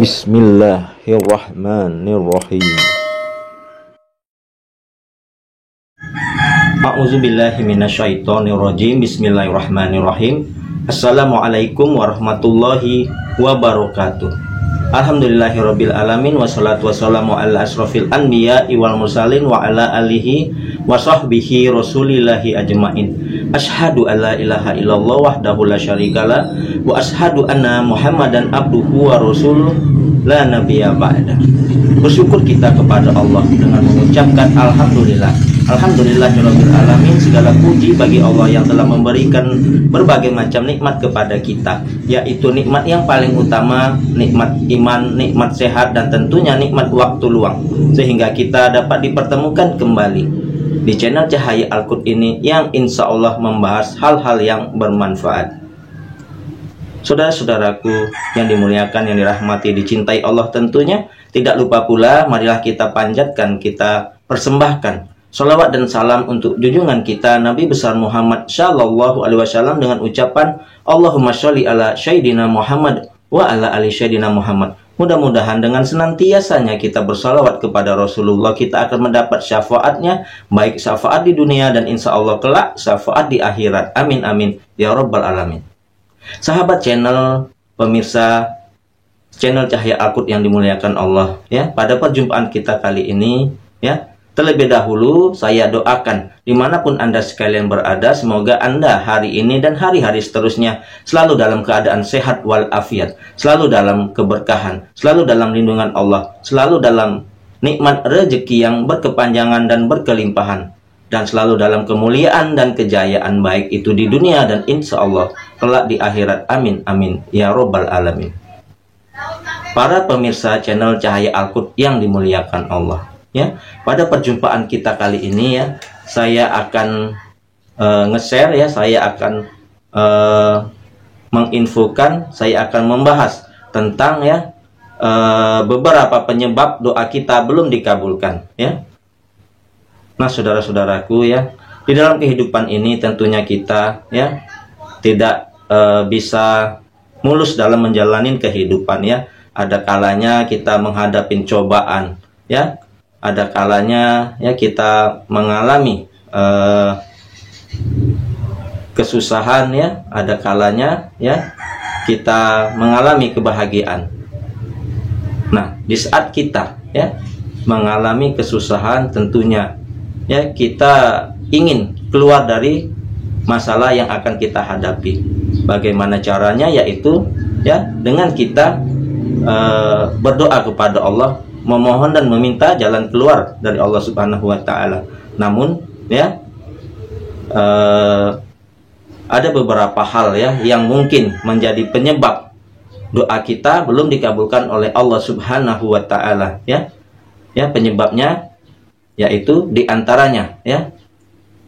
Bismillahirrahmanirrahim. A'udzubillahi minasyaitonirrajim. Bismillahirrahmanirrahim. Assalamualaikum warahmatullahi wabarakatuh. Alhamdulillahirabbil alamin wassalatu wassalamu ala asrofil anbiya'i wal mursalin wa ala alihi wa sahbihi rasulillahi ajmain. Asyhadu an la ilaha illallah wahdahu la syarikalah wa asyhadu anna Muhammadan abduhu wa rasuluh la nabiyya ba'da. Bersyukur kita kepada Allah dengan mengucapkan alhamdulillah. Alhamdulillahirabbil alamin. Segala puji bagi Allah yang telah memberikan berbagai macam nikmat kepada kita, yaitu nikmat yang paling utama, nikmat iman, nikmat sehat, dan tentunya nikmat waktu luang, sehingga kita dapat dipertemukan kembali di channel Cahaya Al-Qud ini yang insya Allah membahas hal-hal yang bermanfaat. Saudara-saudaraku yang dimuliakan, yang dirahmati, dicintai Allah tentunya, tidak lupa pula marilah kita panjatkan, kita persembahkan salawat dan salam untuk junjungan kita Nabi besar Muhammad Shallallahu Alaihi Wasallam dengan ucapan Allahumma sholli ala Sayyidina Muhammad wa ala ali Sayyidina Muhammad. Mudah-mudahan dengan senantiasanya kita bersalawat kepada Rasulullah, kita akan mendapat syafaatnya, baik syafaat di dunia dan insya Allah kelak syafaat di akhirat. Amin amin ya rabbal alamin. Sahabat channel, pemirsa channel Cahaya Al-Qud yang dimuliakan Allah, ya, pada perjumpaan kita kali ini, ya, terlebih dahulu saya doakan dimanapun Anda sekalian berada, semoga Anda hari ini dan hari-hari seterusnya selalu dalam keadaan sehat walafiat, selalu dalam keberkahan, selalu dalam lindungan Allah, selalu dalam nikmat rezeki yang berkepanjangan dan berkelimpahan, dan selalu dalam kemuliaan dan kejayaan, baik itu di dunia dan insya Allah kelak di akhirat. Amin amin ya rabbal alamin. Para pemirsa channel Cahaya Al-Qud yang dimuliakan Allah, ya, pada perjumpaan kita kali ini, ya, saya akan nge-share, ya, saya akan menginfokan, saya akan membahas tentang, ya, beberapa penyebab doa kita belum dikabulkan, ya. Nah, saudara-saudaraku, ya, di dalam kehidupan ini tentunya kita, ya, tidak bisa mulus dalam menjalani kehidupan, ya. Ada kalanya kita menghadapi cobaan, ya. Ada kalanya, ya, kita mengalami kesusahan, ya. Ada kalanya, ya, kita mengalami kebahagiaan. Nah, di saat kita, ya, mengalami kesusahan, tentunya, ya, kita ingin keluar dari masalah yang akan kita hadapi. Bagaimana caranya? Yaitu, ya, dengan kita berdoa kepada Allah, memohon dan meminta jalan keluar dari Allah Subhanahu wa Ta'ala. Namun, ya, ada beberapa hal, ya, yang mungkin menjadi penyebab doa kita belum dikabulkan oleh Allah Subhanahu wa Ta'ala, ya. Ya, penyebabnya yaitu diantaranya, ya,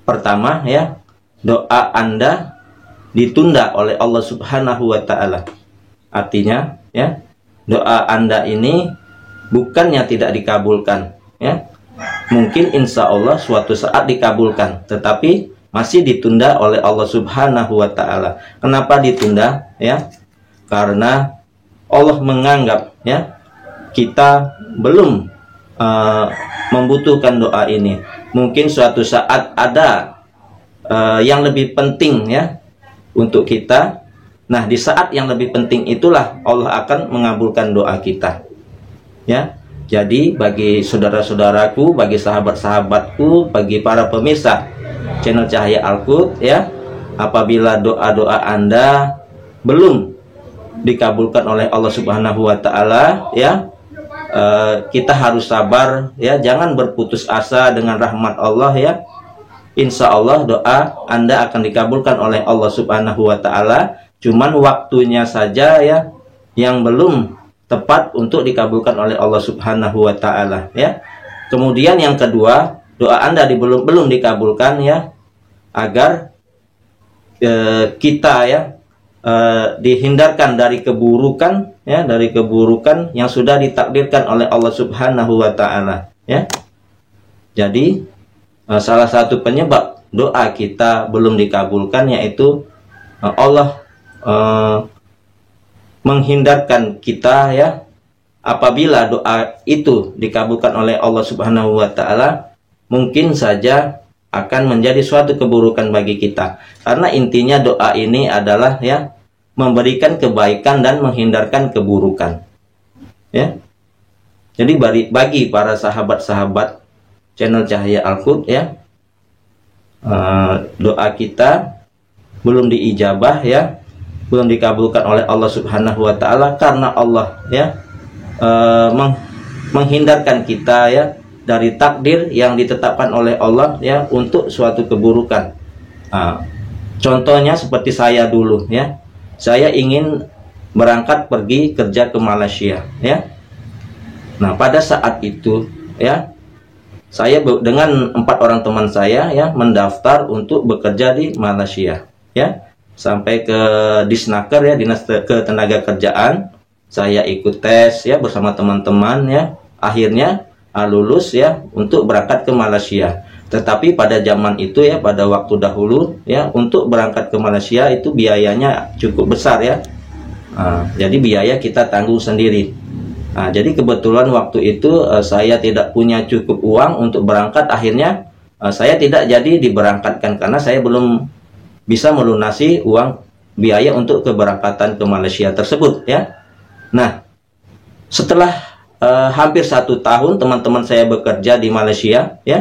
pertama, ya, doa Anda ditunda oleh Allah Subhanahu wa Ta'ala. Artinya, ya, doa Anda ini bukannya tidak dikabulkan, ya, mungkin insya Allah suatu saat dikabulkan, tetapi masih ditunda oleh Allah Subhanahu wa Ta'ala. Kenapa ditunda? Ya, karena Allah menganggap, ya, kita belum membutuhkan doa ini. Mungkin suatu saat ada yang lebih penting, ya, untuk kita. Nah, di saat yang lebih penting itulah Allah akan mengabulkan doa kita, ya. Jadi bagi saudara-saudaraku, bagi sahabat-sahabatku, bagi para pemirsa channel Cahaya Al-Qud, ya, apabila doa-doa Anda belum dikabulkan oleh Allah Subhanahu wa Ta'ala, ya, kita harus sabar, ya, jangan berputus asa dengan rahmat Allah, ya. Insya Allah doa Anda akan dikabulkan oleh Allah Subhanahu wa Ta'ala. Cuman waktunya saja, ya, yang belum tepat untuk dikabulkan oleh Allah Subhanahu wa Ta'ala, ya. Kemudian yang kedua, doa Anda belum dikabulkan, ya, agar kita, ya, dihindarkan dari keburukan, ya, dari keburukan yang sudah ditakdirkan oleh Allah Subhanahu wa Ta'ala, ya. Jadi salah satu penyebab doa kita belum dikabulkan yaitu Allah menghindarkan kita, ya, apabila doa itu dikabulkan oleh Allah Subhanahu wa taala, mungkin saja akan menjadi suatu keburukan bagi kita. Karena intinya doa ini adalah ya memberikan kebaikan dan menghindarkan keburukan. Ya. Jadi bagi para sahabat-sahabat channel Cahaya Al-Qud ya, doa kita belum diijabah ya, belum dikabulkan oleh Allah Subhanahu wa taala karena Allah ya menghindarkan kita ya dari takdir yang ditetapkan oleh Allah ya untuk suatu keburukan. Contohnya seperti saya dulu ya, saya ingin berangkat pergi kerja ke Malaysia ya. Nah pada saat itu ya, saya dengan 4 orang teman saya ya mendaftar untuk bekerja di Malaysia ya, sampai ke Disnaker ya, Dinas Ketenagakerjaan. Saya ikut tes ya bersama teman-teman ya, akhirnya lulus ya untuk berangkat ke Malaysia. Tetapi pada zaman itu ya, pada waktu dahulu ya, untuk berangkat ke Malaysia itu biayanya cukup besar ya. Jadi biaya kita tanggung sendiri. Jadi kebetulan waktu itu saya tidak punya cukup uang untuk berangkat. Akhirnya saya tidak jadi diberangkatkan karena saya belum bisa melunasi uang biaya untuk keberangkatan ke Malaysia tersebut ya. Nah, setelah hampir 1 tahun teman-teman saya bekerja di Malaysia ya,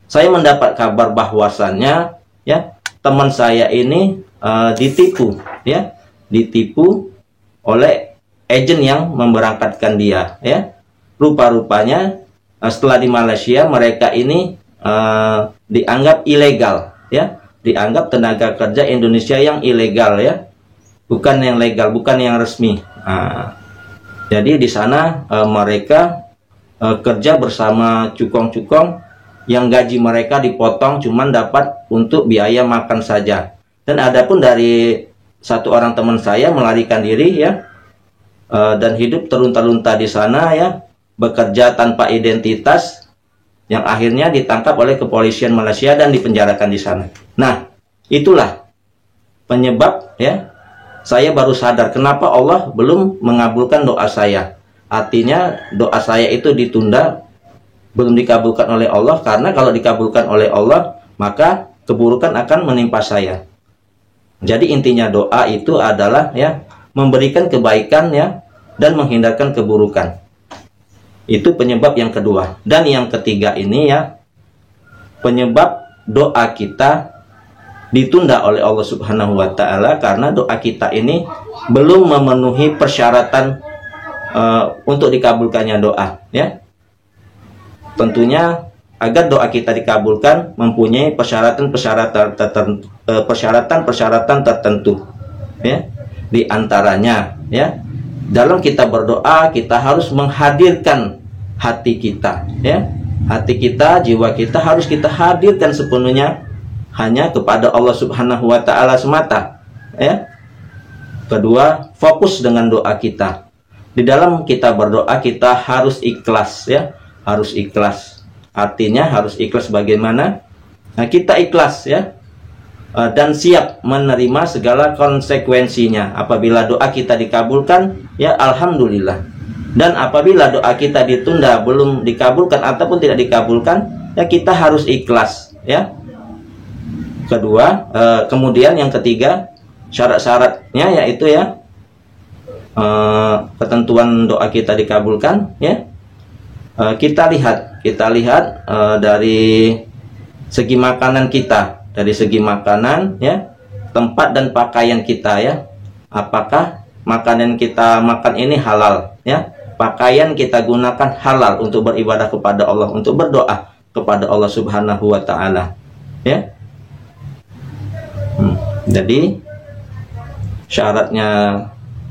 saya mendapat kabar bahwasannya ya teman saya ini ditipu ya, ditipu oleh agen yang memberangkatkan dia ya. Rupa-rupanya setelah di Malaysia mereka ini dianggap ilegal ya, dianggap tenaga kerja Indonesia yang ilegal ya, bukan yang legal, bukan yang resmi. Jadi di sana mereka kerja bersama cukong-cukong yang gaji mereka dipotong cuman dapat untuk biaya makan saja. Dan adapun dari 1 orang teman saya melarikan diri ya, dan hidup terlunta-lunta di sana ya, bekerja tanpa identitas, yang akhirnya ditangkap oleh kepolisian Malaysia dan dipenjarakan di sana. Nah, itulah penyebab ya, saya baru sadar kenapa Allah belum mengabulkan doa saya. Artinya doa saya itu ditunda, belum dikabulkan oleh Allah, karena kalau dikabulkan oleh Allah maka keburukan akan menimpa saya. Jadi intinya doa itu adalah ya memberikan kebaikan ya dan menghindarkan keburukan. Itu penyebab yang kedua. Dan yang ketiga ini ya, penyebab doa kita ditunda oleh Allah Subhanahu wa taala karena doa kita ini belum memenuhi persyaratan untuk dikabulkannya doa ya. Tentunya agar doa kita dikabulkan mempunyai persyaratan tertentu ya. Di antaranya ya, dalam kita berdoa kita harus menghadirkan hati kita ya. Hati kita, jiwa kita harus kita hadirkan sepenuhnya hanya kepada Allah Subhanahu wa taala semata ya. Kedua, fokus dengan doa kita. Di dalam kita berdoa kita harus ikhlas ya, harus ikhlas. Artinya harus ikhlas bagaimana? Nah, kita ikhlas ya, dan siap menerima segala konsekuensinya. Apabila doa kita dikabulkan ya alhamdulillah. Dan apabila doa kita ditunda, belum dikabulkan ataupun tidak dikabulkan, ya kita harus ikhlas ya. Kedua, kemudian yang ketiga, syarat-syaratnya yaitu ya ketentuan doa kita dikabulkan ya. Kita lihat dari segi makanan kita, dari segi makanan ya, tempat dan pakaian kita ya. Apakah makanan kita makan ini halal ya? Pakaian kita gunakan halal untuk beribadah kepada Allah, untuk berdoa kepada Allah Subhanahu wa taala ya. Jadi syaratnya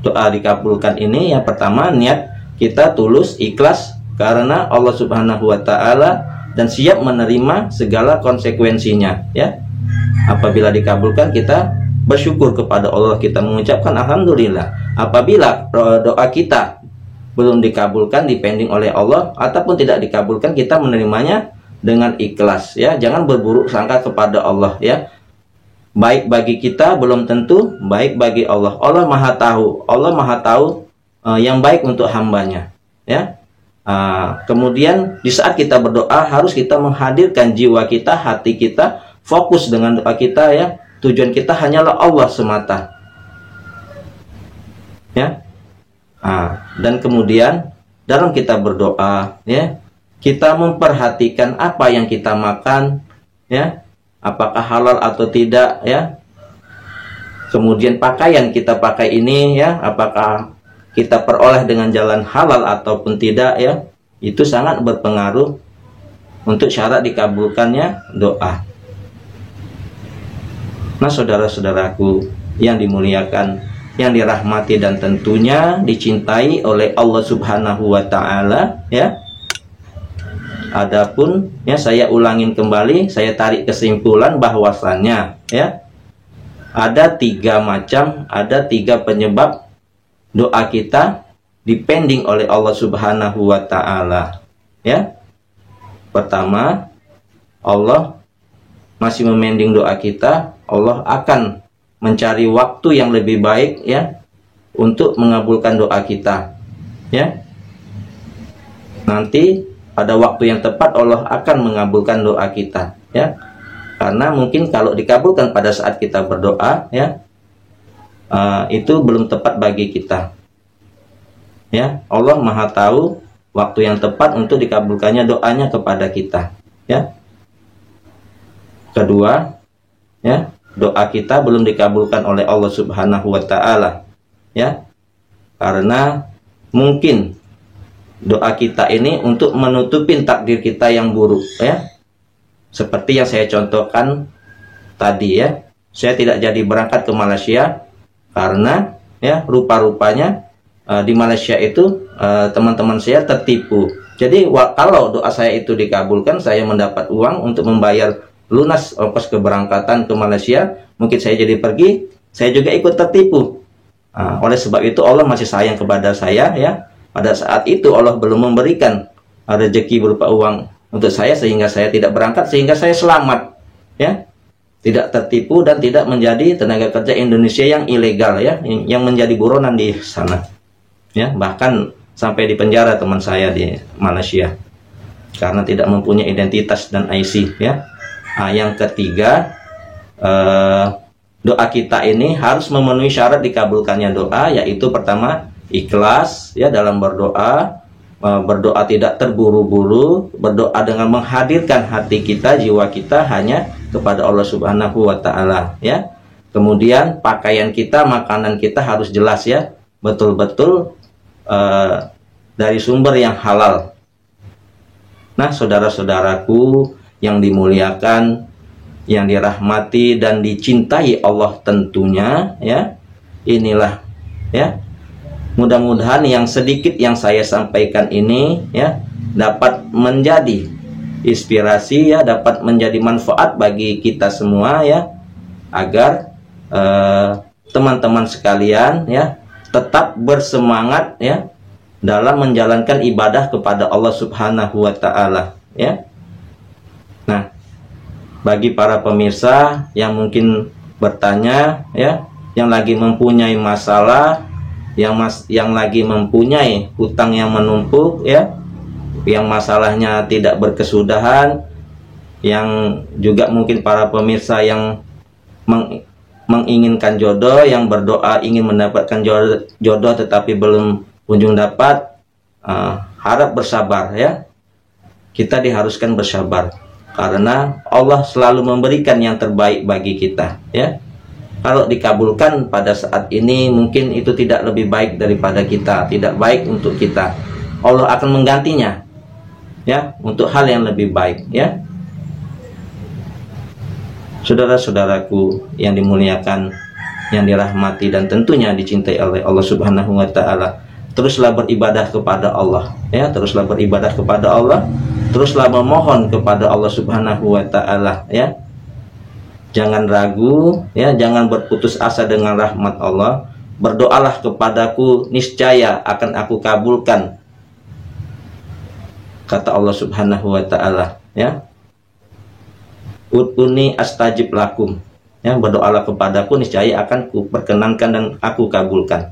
doa dikabulkan ini yang pertama, niat kita tulus ikhlas karena Allah Subhanahu wa taala dan siap menerima segala konsekuensinya ya. Apabila dikabulkan kita bersyukur kepada Allah, kita mengucapkan alhamdulillah. Apabila doa kita belum dikabulkan, dipending oleh Allah ataupun tidak dikabulkan, kita menerimanya dengan ikhlas ya. Jangan berburuk sangka kepada Allah ya. Baik bagi kita belum tentu baik bagi Allah. Allah Maha tahu yang baik untuk hambanya ya. Kemudian di saat kita berdoa harus kita menghadirkan jiwa kita, hati kita, fokus dengan doa kita, ya. Tujuan kita hanyalah Allah semata, ya. Dan kemudian dalam kita berdoa, ya, kita memperhatikan apa yang kita makan, ya, apakah halal atau tidak, ya. Kemudian pakaian kita pakai ini, ya, apakah kita peroleh dengan jalan halal ataupun tidak, ya. Itu sangat berpengaruh untuk syarat dikabulkannya doa. Nah, saudara-saudaraku yang dimuliakan, yang dirahmati dan tentunya dicintai oleh Allah Subhanahu wa taala, ya. Adapun, ya, saya ulangin kembali, saya tarik kesimpulan bahwasannya, ya, ada 3 macam, ada 3 penyebab doa kita dipending oleh Allah Subhanahu wa taala, ya. Pertama, Allah masih memending doa kita. Allah akan mencari waktu yang lebih baik, ya, untuk mengabulkan doa kita, ya. Nanti pada waktu yang tepat Allah akan mengabulkan doa kita, ya. Karena mungkin kalau dikabulkan pada saat kita berdoa, ya, itu belum tepat bagi kita, ya. Allah Maha tahu waktu yang tepat untuk dikabulkannya doanya kepada kita, ya. Kedua, ya, doa kita belum dikabulkan oleh Allah Subhanahu wa taala, ya. Karena mungkin doa kita ini untuk menutupin takdir kita yang buruk, ya. Seperti yang saya contohkan tadi, ya. Saya tidak jadi berangkat ke Malaysia karena, ya, rupa-rupanya di Malaysia itu teman-teman saya tertipu. Jadi kalau doa saya itu dikabulkan, saya mendapat uang untuk membayar lunas ongkos keberangkatan ke Malaysia, mungkin saya jadi pergi, saya juga ikut tertipu. Oleh sebab itu Allah masih sayang kepada saya, ya. Pada saat itu Allah belum memberikan rezeki berupa uang untuk saya sehingga saya tidak berangkat, sehingga saya selamat, ya, tidak tertipu dan tidak menjadi tenaga kerja Indonesia yang ilegal, ya, yang menjadi buronan di sana, ya. Bahkan sampai di penjara teman saya di Malaysia karena tidak mempunyai identitas dan IC, ya. Yang ketiga, doa kita ini harus memenuhi syarat dikabulkannya doa, yaitu pertama, ikhlas, ya, dalam berdoa. Berdoa tidak terburu-buru, berdoa dengan menghadirkan hati kita, jiwa kita hanya kepada Allah Subhanahu wa taala, ya. Kemudian pakaian kita, makanan kita harus jelas, ya, betul-betul dari sumber yang halal. Nah, saudara-saudaraku yang dimuliakan, yang dirahmati dan dicintai Allah tentunya, ya. Inilah, ya, mudah-mudahan yang sedikit yang saya sampaikan ini, ya, dapat menjadi inspirasi, ya, dapat menjadi manfaat bagi kita semua, ya, agar teman-teman sekalian, ya, tetap bersemangat, ya, dalam menjalankan ibadah kepada Allah Subhanahu wa taala, ya. Nah, bagi para pemirsa yang mungkin bertanya, ya, yang lagi mempunyai masalah, yang lagi mempunyai hutang yang menumpuk, ya, yang masalahnya tidak berkesudahan, yang juga mungkin para pemirsa yang menginginkan jodoh, yang berdoa ingin mendapatkan jodoh tetapi belum kunjung dapat, harap bersabar, ya. Kita diharuskan bersabar karena Allah selalu memberikan yang terbaik bagi kita, ya. Kalau dikabulkan pada saat ini, mungkin itu tidak lebih baik daripada kita, tidak baik untuk kita. Allah akan menggantinya, ya, untuk hal yang lebih baik, ya. Saudara-saudaraku yang dimuliakan, yang dirahmati dan tentunya dicintai oleh Allah Subhanahu wa taala, teruslah beribadah kepada Allah, ya, teruslah beribadah kepada Allah, teruslah memohon kepada Allah Subhanahu wa taala, ya. Jangan ragu, ya, jangan berputus asa dengan rahmat Allah. Berdoalah kepadaku, niscaya akan aku kabulkan, kata Allah Subhanahu wa taala, ya. Ud'uni astajib lakum, ya, berdoalah kepadaku, niscaya akan ku perkenankan dan aku kabulkan.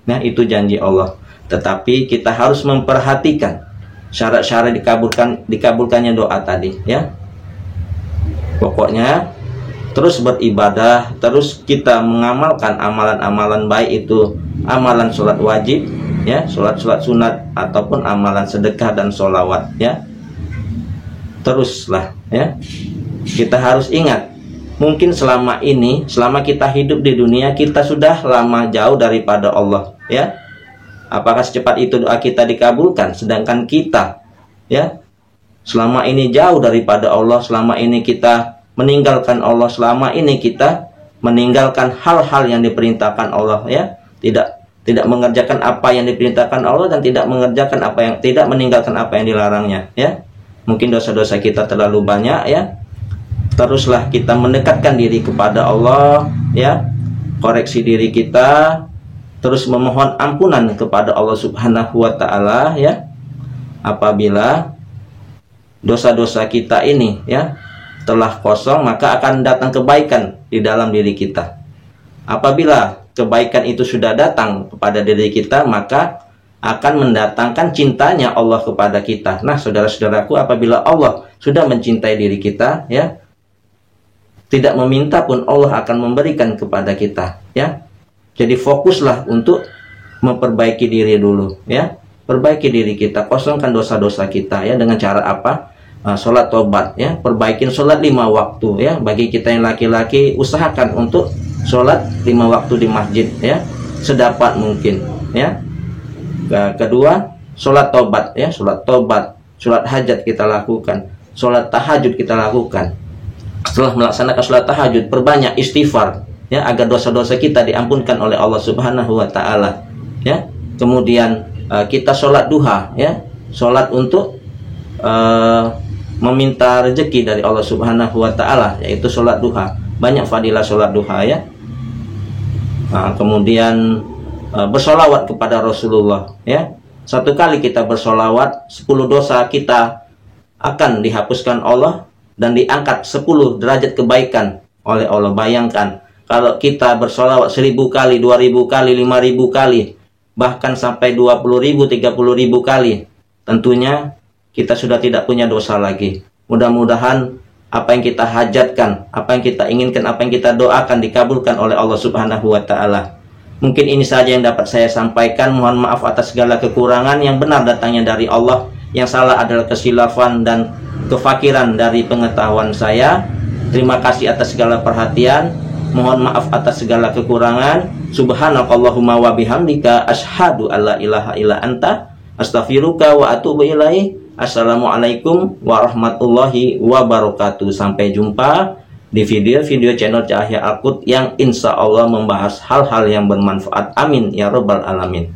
Nah, itu janji Allah. Tetapi kita harus memperhatikan syarat-syarat dikabulkannya doa tadi, ya. Pokoknya terus beribadah, terus kita mengamalkan amalan-amalan baik itu amalan sholat wajib, ya, sholat sunat ataupun amalan sedekah dan sholawat, ya. Teruslah, ya. Kita harus ingat, mungkin selama ini, selama kita hidup di dunia, kita sudah lama jauh daripada Allah, ya. Apakah secepat itu doa kita dikabulkan? Sedangkan kita, ya, selama ini jauh daripada Allah, selama ini kita meninggalkan Allah, selama ini kita meninggalkan hal-hal yang diperintahkan Allah, ya, tidak mengerjakan apa yang diperintahkan Allah dan tidak meninggalkan apa yang dilarangnya, ya. Mungkin dosa-dosa kita terlalu banyak, ya. Teruslah kita mendekatkan diri kepada Allah, ya, koreksi diri kita, terus memohon ampunan kepada Allah Subhanahu wa Ta'ala, ya. Apabila dosa-dosa kita ini, ya, telah kosong, maka akan datang kebaikan di dalam diri kita. Apabila kebaikan itu sudah datang kepada diri kita, maka akan mendatangkan cintanya Allah kepada kita. Nah, saudara-saudaraku, apabila Allah sudah mencintai diri kita, ya, tidak meminta pun Allah akan memberikan kepada kita, ya. Jadi fokuslah untuk memperbaiki diri dulu, ya. Perbaiki diri kita, kosongkan dosa-dosa kita, ya, dengan cara apa? Sholat tobat, ya. Perbaikin sholat 5 waktu, ya. Bagi kita yang laki-laki, usahakan untuk sholat 5 waktu di masjid, ya, sedapat mungkin, ya. Kedua, sholat tobat, ya. Sholat tobat, sholat hajat kita lakukan, sholat tahajud kita lakukan. Setelah melaksanakan sholat tahajud, perbanyak istighfar, ya, agar dosa-dosa kita diampunkan oleh Allah Subhanahu wa Ta'ala, ya. Kemudian kita sholat duha, ya, sholat untuk meminta rezeki dari Allah Subhanahu wa Ta'ala, yaitu sholat duha. Banyak fadilah sholat duha, ya. Kemudian bersolawat kepada Rasulullah, ya. Satu kali kita bersolawat, 10 dosa kita akan dihapuskan Allah dan diangkat 10 derajat kebaikan oleh Allah. Bayangkan kalau kita bersolawat 1000 kali, 2000 kali, 5000 kali, bahkan sampai 20.000, 30.000 kali, tentunya kita sudah tidak punya dosa lagi. Mudah-mudahan apa yang kita hajatkan, apa yang kita inginkan, apa yang kita doakan dikabulkan oleh Allah Subhanahu wa Ta'ala. Mungkin ini saja yang dapat saya sampaikan. Mohon maaf atas segala kekurangan. Yang benar datangnya dari Allah, yang salah adalah kesilafan dan kefakiran dari pengetahuan saya. Terima kasih atas segala perhatian. Mohon maaf atas segala kekurangan. Subhanakallahumma wa bihamdika asyhadu alla ilaha illa anta astaghfiruka wa atubu ilaih. Assalamualaikum warahmatullahi wabarakatuh. Sampai jumpa di video-video channel Cahaya Al-Quds yang insya Allah membahas hal-hal yang bermanfaat. Amin ya rabbal alamin.